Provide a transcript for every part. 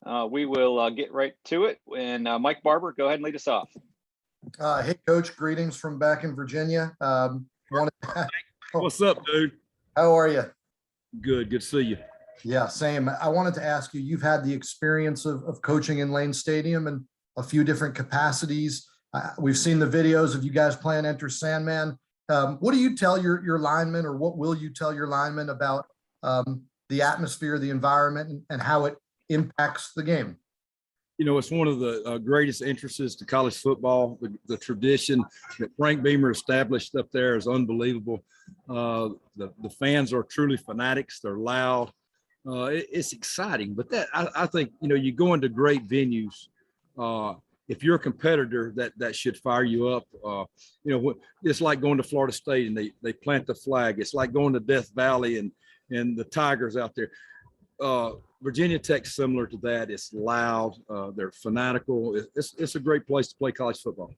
We will get right to it. And Mike Barber, go ahead and lead us off. Hey, Coach, greetings from back in Virginia. What's up, dude? How are you? Good to see you. Yeah, same. I wanted to ask you, you've had the experience of coaching in Lane Stadium in a few different capacities. We've seen the videos of you guys playing Enter Sandman. What do you tell your linemen, or what will you tell your linemen about the atmosphere, the environment, and how it impacts the game? You know, it's one of the greatest interests to college football. The tradition that Frank Beamer established up there is unbelievable. The fans are truly fanatics. They're loud. It's exciting. But that I think, you know, you go into great venues. If you're a competitor, that should fire you up. You know, it's like going to Florida State and they plant the flag. It's like going to Death Valley and the Tigers out there. Virginia Tech's similar to that. It's loud. They're fanatical. It's a great place to play college football.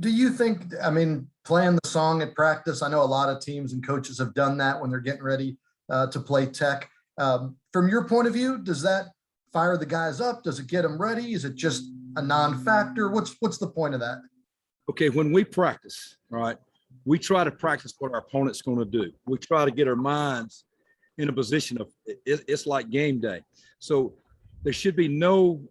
Do you think, I mean, playing the song at practice, I know a lot of teams and coaches have done that when they're getting ready to play Tech. From your point of view, does that fire the guys up? Does it get them ready? Is it just a non-factor? What's the point of that? Okay, when we practice, right, we try to practice what our opponent's going to do. We try to get our minds in a position of it's like game day. So there should be no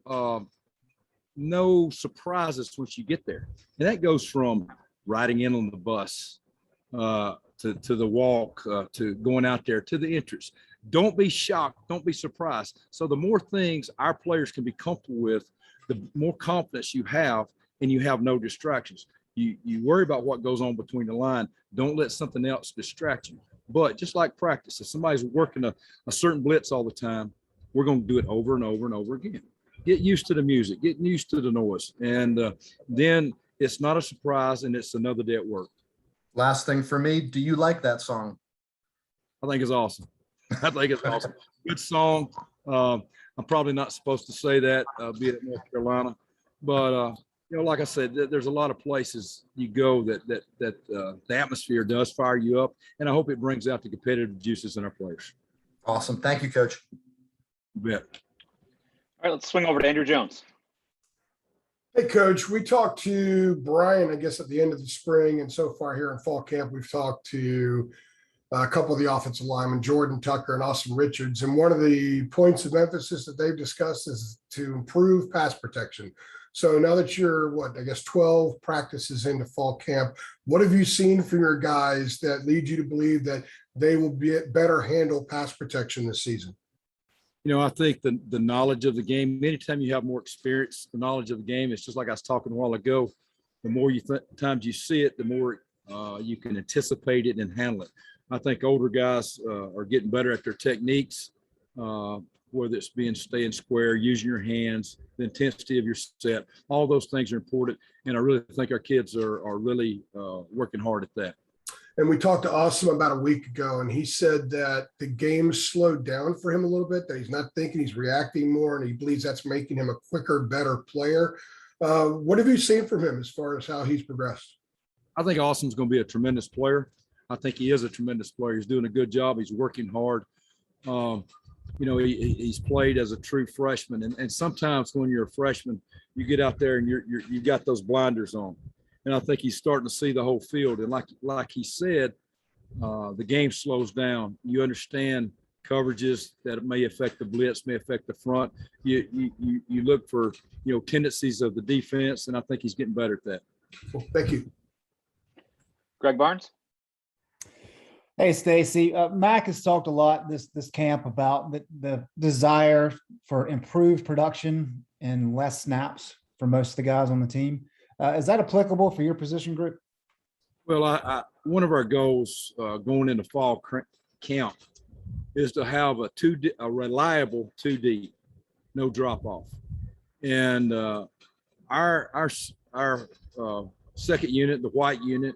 surprises once you get there. And that goes from riding in on the bus to the walk, to going out there to the entrance. Don't be shocked. Don't be surprised. So the more things our players can be comfortable with, the more confidence you have, and you have no distractions. You worry about what goes on between the line. Don't let something else distract you. But just like practice, if somebody's working a certain blitz all the time, we're going to do it over and over and over again. Get used to the music, get used to the noise. And then it's not a surprise, and it's another day at work. Last thing for me, do you like that song? I think it's awesome. I think it's awesome. Good song. I'm probably not supposed to say that, be it North Carolina. But, you know, like I said, there's a lot of places you go that the atmosphere does fire you up, and I hope it brings out the competitive juices in our players. Awesome. Thank you, Coach. You bet. All right, let's swing over to Andrew Jones. Hey, Coach, we talked to Brian, I guess, at the end of the spring, and so far here in fall camp, we've talked to a couple of the offensive linemen, Jordan Tucker and Austin Richards. And one of the points of emphasis that they've discussed is to improve pass protection. So now that you're, 12 practices into fall camp, what have you seen from your guys that lead you to believe that they will better handle pass protection this season? You know, I think the knowledge of the game, anytime you have more experience, the knowledge of the game, it's just like I was talking a while ago, the more times you see it, the more you can anticipate it and handle it. I think older guys are getting better at their techniques, whether it's staying square, using your hands, the intensity of your set. All those things are important, and I really think our kids are really working hard at that. And we talked to Austin about a week ago, and he said that the game slowed down for him a little bit, that he's not thinking, he's reacting more, and he believes that's making him a quicker, better player. What have you seen from him as far as how he's progressed? I think Austin's going to be a tremendous player. I think he is a tremendous player. He's doing a good job. He's working hard. You know, he's played as a true freshman, and sometimes when you're a freshman, you get out there and you got those blinders on. And I think he's starting to see the whole field. And like he said, the game slows down. You understand coverages that may affect the blitz, may affect the front. You look for, you know, tendencies of the defense, and I think he's getting better at that. Well, thank you. Greg Barnes. Hey, Stacy. Mac has talked a lot this camp about the desire for improved production and less snaps for most of the guys on the team. Is that applicable for your position group? Well, one of our goals going into fall camp is to have a reliable 2D, no drop off. And our second unit, the white unit,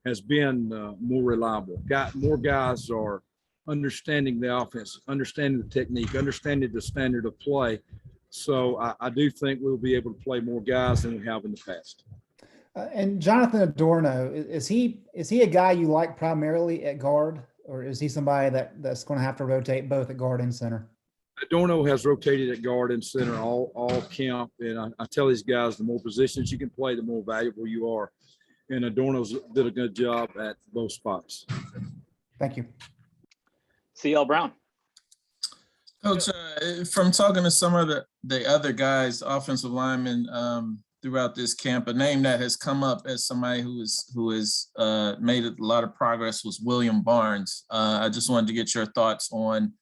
has been more reliable. More guys are understanding the offense, understanding the technique, understanding the standard of play. So I do think we'll be able to play more guys than we have in the past. And Jonathan Adorno, is he a guy you like primarily at guard, or is he somebody that's going to have to rotate both at guard and center? Adorno has rotated at guard and center all camp. And I tell these guys, the more positions you can play, the more valuable you are. And Adorno's did a good job at both spots. Thank you. CL Brown. Coach, from talking to some of the other guys, offensive linemen throughout this camp, a name that has come up as somebody who has made a lot of progress was William Barnes. I just wanted to get your thoughts on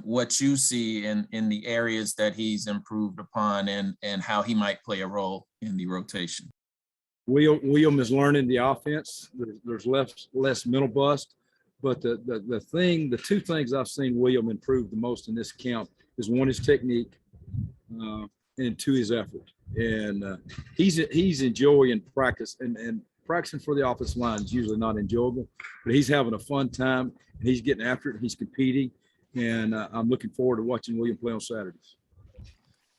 what you see in the areas that he's improved upon and how he might play a role in the rotation. William is learning the offense. There's less mental bust, but the two things I've seen William improve the most in this camp is one, his technique, and two, his effort. And he's enjoying practice, and practicing for the offensive line is usually not enjoyable, but he's having a fun time and he's getting after it. And he's competing, and I'm looking forward to watching William play on Saturdays.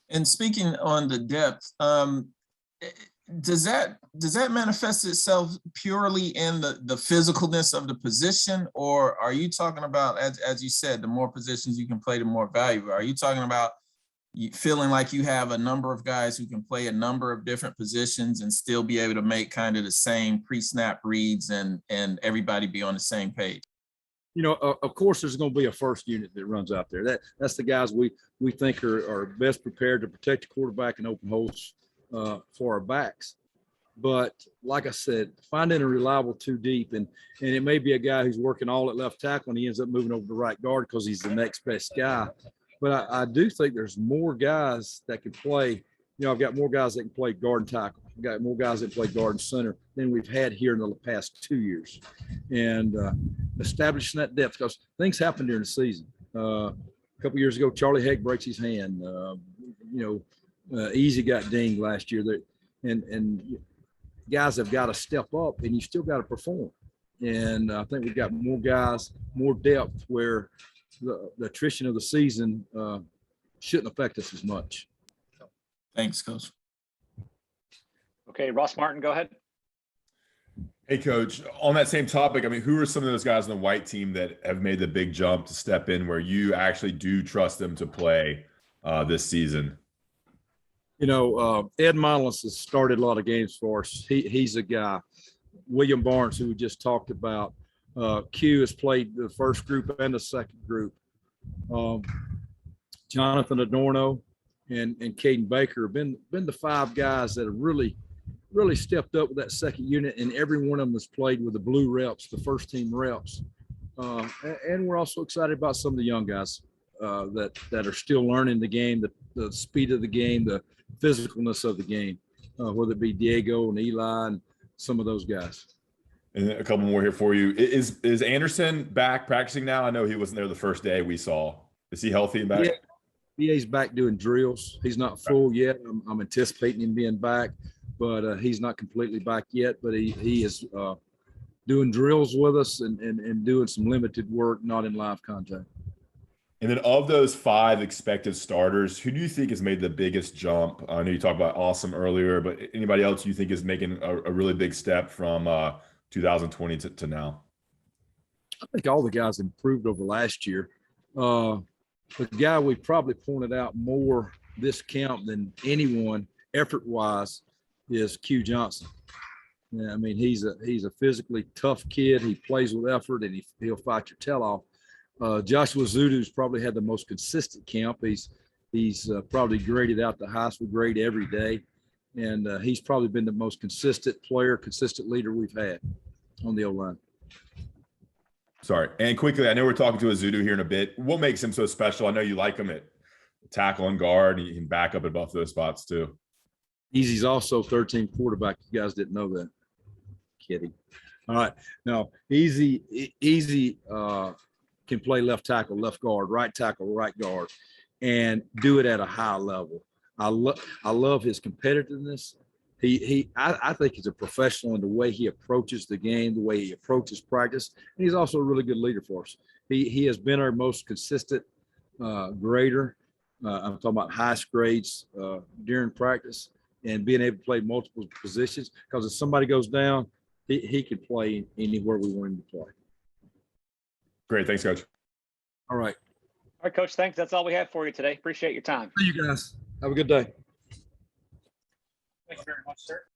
And speaking on the depth, does that manifest itself purely in the physicalness of the position, or are you talking about, as you said, the more positions you can play, the more valuable? Are you talking about you feeling like you have a number of guys who can play a number of different positions and still be able to make kind of the same pre-snap reads and everybody be on the same page? You know, of course, there's going to be a first unit that runs out there. That's the guys we think are best prepared to protect the quarterback and open holes for our backs. But like I said, finding a reliable two deep, and it may be a guy who's working all at left tackle and he ends up moving over to right guard because he's the next best guy. But I do think there's more guys that can play. You know, I've got more guys that can play guard and tackle. I've got more guys that play guard and center than we've had here in the past 2 years. And establishing that depth, because things happen during the season. A couple years ago, Charlie Heck breaks his hand. Easy got dinged last year. And guys have got to step up, and you still got to perform. And I think we've got more guys, more depth, where the attrition of the season shouldn't affect us as much. Thanks, Coach. Okay, Ross Martin, go ahead. Hey, Coach, on that same topic, I mean, who are some of those guys on the white team that have made the big jump to step in where you actually do trust them to play this season? You know, Ed Monolith has started a lot of games for us. He's a guy. William Barnes, who we just talked about. Q has played the first group and the second group. Jonathan Adorno and Caden Baker have been the five guys that have really stepped up with that second unit, and every one of them has played with the blue reps, the first team reps. And we're also excited about some of the young guys that are still learning the game, the speed of the game, the physicalness of the game, whether it be Diego and Eli and some of those guys. And a couple more here for you. Is Anderson back practicing now? I know he wasn't there the first day we saw. Is he healthy and back? Yeah, he's back doing drills. He's not full yet. I'm anticipating him being back, but he's not completely back yet. But he is doing drills with us and doing some limited work, not in live contact. And then of those five expected starters, who do you think has made the biggest jump? I know you talked about Awesome earlier, but anybody else you think is making a really big step from 2020 to now? I think all the guys improved over last year. The guy we probably pointed out more this camp than anyone effort-wise is Q Johnson. Yeah, I mean, he's a physically tough kid. He plays with effort, and he'll fight your tail off. Joshua Zudu's probably had the most consistent camp. He's probably graded out the high school grade every day, and he's probably been the most consistent player, consistent leader we've had on the O-line. Sorry. And quickly, I know we're talking to Azudu here in a bit. What makes him so special? I know you like him at tackle and guard. He can back up at both those spots too. Easy's also third-team quarterback. You guys didn't know that. Kidding. All right. Now, Easy can play left tackle, left guard, right tackle, right guard, and do it at a high level. I love his competitiveness. I think he's a professional in the way he approaches the game, the way he approaches practice, and he's also a really good leader for us. He has been our most consistent grader. I'm talking about highest grades during practice, and being able to play multiple positions, because if somebody goes down, he can play anywhere we want him to play. Great. Thanks, Coach. All right. All right, Coach, thanks. That's all we have for you today. Appreciate your time. See you guys. Have a good day. Thanks very much, sir.